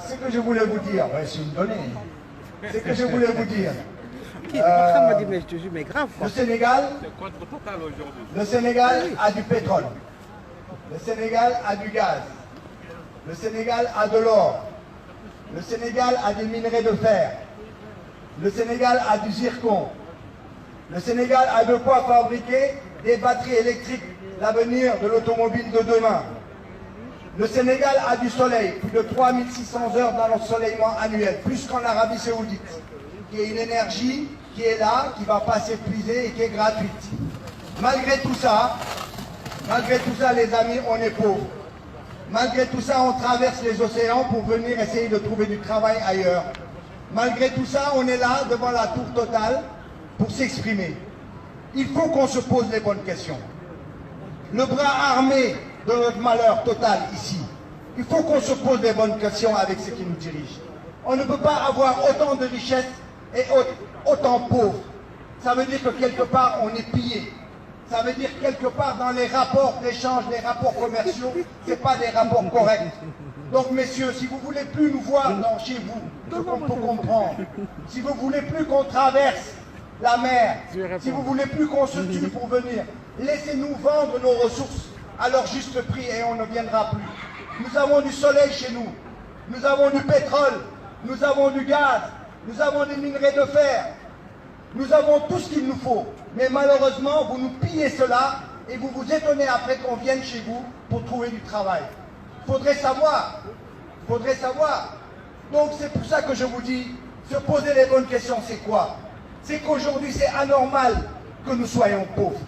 ce que je voulais vous dire, ouais, c'est une donnée. Ce que je voulais vous dire. Le Sénégal a du pétrole. Le Sénégal a du gaz. Le Sénégal a de l'or. Le Sénégal a des minerais de fer. Le Sénégal a du zircon. Le Sénégal a de quoi fabriquer des batteries électriques, l'avenir de l'automobile de demain. Le Sénégal a du soleil, plus de 3600 heures d'ensoleillement annuel, plus qu'en Arabie Saoudite, qui est une énergie qui est là, qui ne va pas s'épuiser et qui est gratuite. Malgré tout ça, les amis, on est pauvres. Malgré tout ça, on traverse les océans pour venir essayer de trouver du travail ailleurs. Malgré tout ça, on est là, devant la tour Total, pour s'exprimer. Il faut qu'on se pose les bonnes questions. Le bras armé de notre malheur total ici, il faut qu'on se pose les bonnes questions avec ceux qui nous dirigent. On ne peut pas avoir autant de richesses et autant pauvres. Ça veut dire que quelque part, on est pillé. Ça veut dire quelque part dans les rapports d'échange, les rapports commerciaux, ce n'est pas des rapports corrects. Donc messieurs, si vous ne voulez plus nous voir chez vous, ce qu'on peut comprendre, si vous ne voulez plus qu'on traverse la mer, si vous ne voulez plus qu'on se tue pour venir, laissez-nous vendre nos ressources à leur juste prix et on ne viendra plus. Nous avons du soleil chez nous, nous avons du pétrole, nous avons du gaz, nous avons des minerais de fer, nous avons tout ce qu'il nous faut. Mais malheureusement, vous nous pillez cela et vous vous étonnez après qu'on vienne chez vous pour trouver du travail. Il faudrait savoir. Donc c'est pour ça que je vous dis, se poser les bonnes questions, c'est quoi? C'est qu'aujourd'hui, c'est anormal que nous soyons pauvres.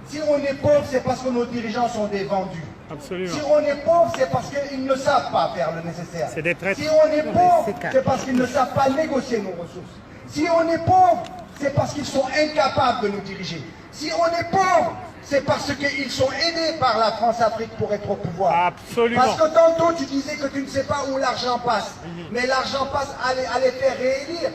Si on est pauvre, c'est parce que nos dirigeants sont des vendus. Absolument. Si on est pauvre, c'est parce qu'ils ne savent pas faire le nécessaire. C'est des traites. Si on est pauvre, c'est parce qu'ils ne savent pas négocier nos ressources. Si on est pauvre, c'est parce qu'ils sont incapables de nous diriger. Si on est pauvre, c'est parce qu'ils sont aidés par la France-Afrique pour être au pouvoir. Absolument. Parce que tantôt, tu disais que tu ne sais pas où l'argent passe. Mais l'argent passe à les faire réélire.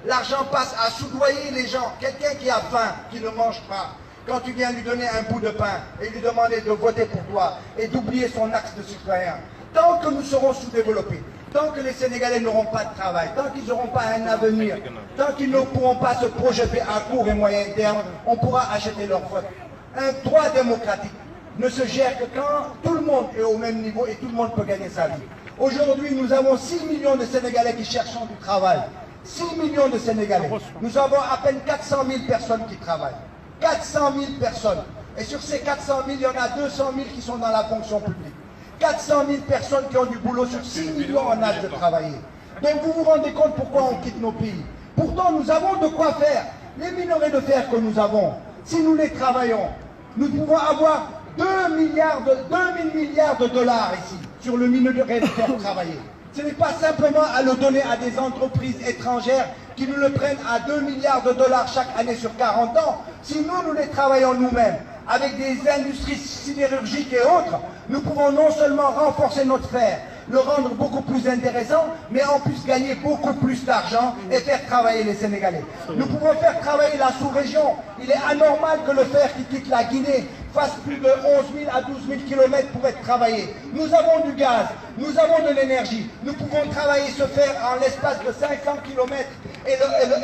L'argent passe à soudoyer les gens. Quelqu'un qui a faim, qui ne mange pas, quand tu viens lui donner un bout de pain et lui demander de voter pour toi et d'oublier son axe de citoyen, tant que nous serons sous-développés, tant que les Sénégalais n'auront pas de travail, tant qu'ils n'auront pas un avenir, tant qu'ils ne pourront pas se projeter à court et moyen terme, on pourra acheter leur vote. Un droit démocratique ne se gère que quand tout le monde est au même niveau et tout le monde peut gagner sa vie. Aujourd'hui, nous avons 6 millions de Sénégalais qui cherchent du travail. 6 millions de Sénégalais. Nous avons à peine 400 000 personnes qui travaillent. 400 000 personnes. Et sur ces 400 000, il y en a 200 000 qui sont dans la fonction publique. 400 000 personnes qui ont du boulot sur 6 millions en âge de travailler. Donc vous vous rendez compte pourquoi on quitte nos pays. Pourtant, nous avons de quoi faire. Les minerais de fer que nous avons, si nous les travaillons, nous pouvons avoir 2 000 milliards de dollars ici, sur le minerai de fer travaillé. Ce n'est pas simplement à le donner à des entreprises étrangères qui nous le prennent à 2 milliards de dollars chaque année sur 40 ans. Si nous les travaillons nous-mêmes, avec des industries sidérurgiques et autres, nous pouvons non seulement renforcer notre fer, le rendre beaucoup plus intéressant, mais en plus gagner beaucoup plus d'argent et faire travailler les Sénégalais. Nous pouvons faire travailler la sous-région. Il est anormal que le fer qui quitte la Guinée fasse plus de 11 000 à 12 000 km pour être travaillé. Nous avons du gaz, nous avons de l'énergie. Nous pouvons travailler ce fer en l'espace de 500 km et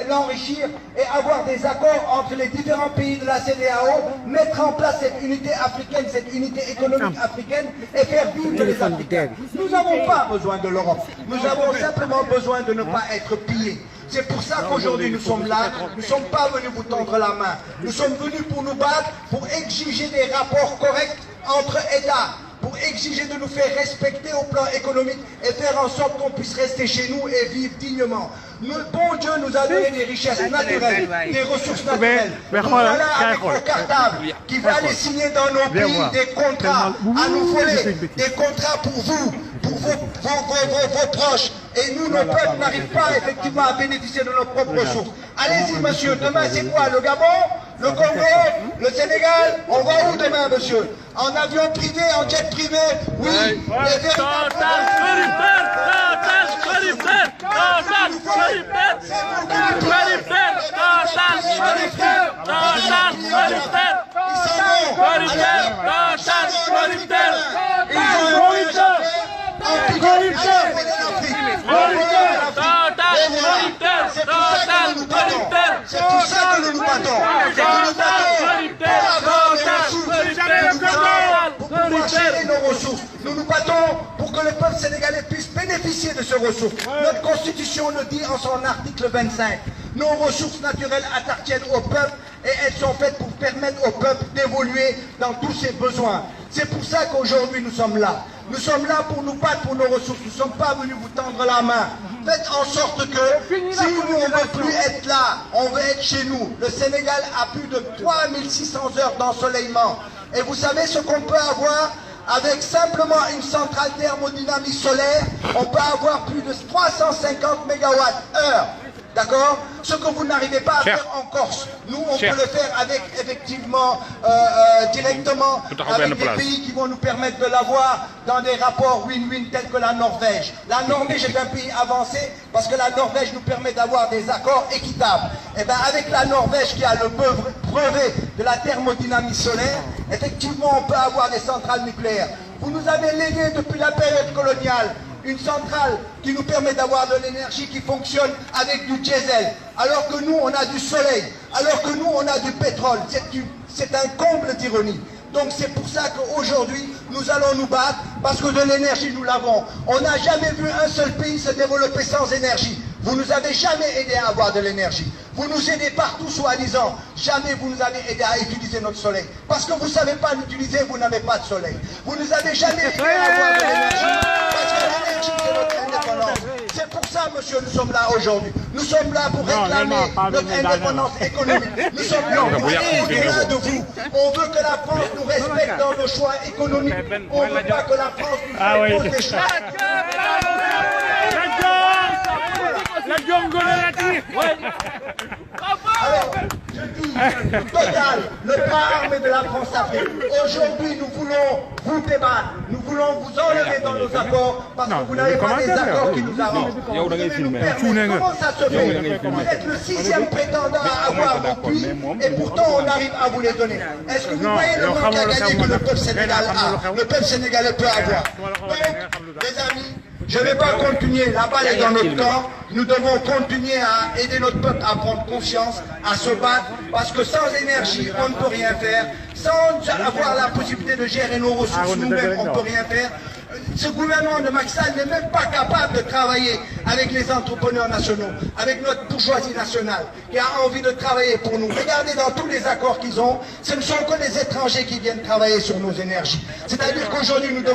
l'enrichir et avoir des accords entre les différents pays de la CEDEAO, mettre en place cette unité africaine, cette unité économique africaine et faire vivre les Africains. Nous n'avons pas besoin de l'Europe. Nous avons simplement besoin de ne pas être pillés. C'est pour ça qu'aujourd'hui nous sommes là, nous ne sommes pas venus vous tendre la main. Nous sommes venus pour nous battre, pour exiger des rapports corrects entre États, pour exiger de nous faire respecter au plan économique et faire en sorte qu'on puisse rester chez nous et vivre dignement. Le bon Dieu nous a donné des richesses naturelles, des ressources naturelles. Nous voilà avec un cartable qui va aller signer dans nos pays des contrats à nous voler, des contrats pour vous, pour vos proches. Et nous, nos peuples n'arrivent pas effectivement à bénéficier de nos propres ressources. Allez-y, monsieur, demain c'est quoi? Le Gabon? Le Congo? Le Sénégal? On va où demain, monsieur? En avion privé, en jet privé? Oui. C'est pour ça que nous nous battons. Nous nous battons pour avoir des ressources. Nous nous battons pour pouvoir gérer nos ressources. Nous nous battons pour que le peuple sénégalais puisse bénéficier de ces ressources. Notre constitution le dit en son article 25. Nos ressources naturelles appartiennent au peuple et elles sont faites pour permettre au peuple d'évoluer dans tous ses besoins. C'est pour ça qu'aujourd'hui nous sommes là. Nous sommes là pour nous battre pour nos ressources. Nous ne sommes pas venus vous tendre la main. Faites en sorte que si nous on ne veut plus être là, on veut être chez nous. Le Sénégal a plus de 3600 heures d'ensoleillement. Et vous savez ce qu'on peut avoir avec simplement une centrale thermodynamique solaire, on peut avoir plus de 350 MWh. D'accord? Ce que vous n'arrivez pas à faire en Corse, nous on peut le faire avec effectivement directement avec des pays qui vont nous permettre de l'avoir dans des rapports win-win tels que la Norvège. La Norvège est un pays avancé parce que la Norvège nous permet d'avoir des accords équitables. Et bien avec la Norvège qui a le brevet de la thermodynamie solaire, effectivement on peut avoir des centrales nucléaires. Vous nous avez légué depuis la période coloniale une centrale qui nous permet d'avoir de l'énergie qui fonctionne avec du diesel, alors que nous on a du soleil, alors que nous on a du pétrole. C'est un comble d'ironie. Donc c'est pour ça qu'aujourd'hui nous allons nous battre, parce que de l'énergie nous l'avons. On n'a jamais vu un seul pays se développer sans énergie. Vous nous avez jamais aidé à avoir de l'énergie. Vous nous aidez partout soi-disant. Jamais vous nous avez aidé à utiliser notre soleil. Parce que vous ne savez pas l'utiliser, vous n'avez pas de soleil. Vous nous avez jamais aidé à avoir de l'énergie. Parce que l'énergie c'est notre indépendance. C'est pour ça, monsieur, nous sommes là aujourd'hui. Nous sommes là pour réclamer notre indépendance économique. Nous sommes là pour aller au-delà de vous. On veut que la France nous respecte dans nos choix économiques. On ne veut pas que la France nous impose des choix. Alors, je dis, Total, le bras armé de la France-Afrique. Aujourd'hui, nous voulons vous débattre, nous voulons vous enlever dans nos accords, parce que vous n'avez pas des accords qui nous arrangent. Vous devez nous permettre. Comment ça se fait? Vous êtes le 6e prétendant à avoir vos puits, et pourtant on arrive à vous les donner. Est-ce que vous voyez le manque à gagner que le peuple sénégalais a? Le peuple sénégalais peut avoir. Donc, les amis, je ne vais pas continuer, la balle est dans notre camp. Nous devons continuer à aider notre peuple à prendre conscience, à se battre, parce que sans énergie, on ne peut rien faire. Sans avoir la possibilité de gérer nos ressources nous-mêmes, on ne peut rien faire. Ce gouvernement de Macky Sall n'est même pas capable de travailler avec les entrepreneurs nationaux, avec notre bourgeoisie nationale, qui a envie de travailler pour nous. Regardez dans tous les accords qu'ils ont, ce ne sont que les étrangers qui viennent travailler sur nos énergies. C'est-à-dire qu'aujourd'hui, nous devons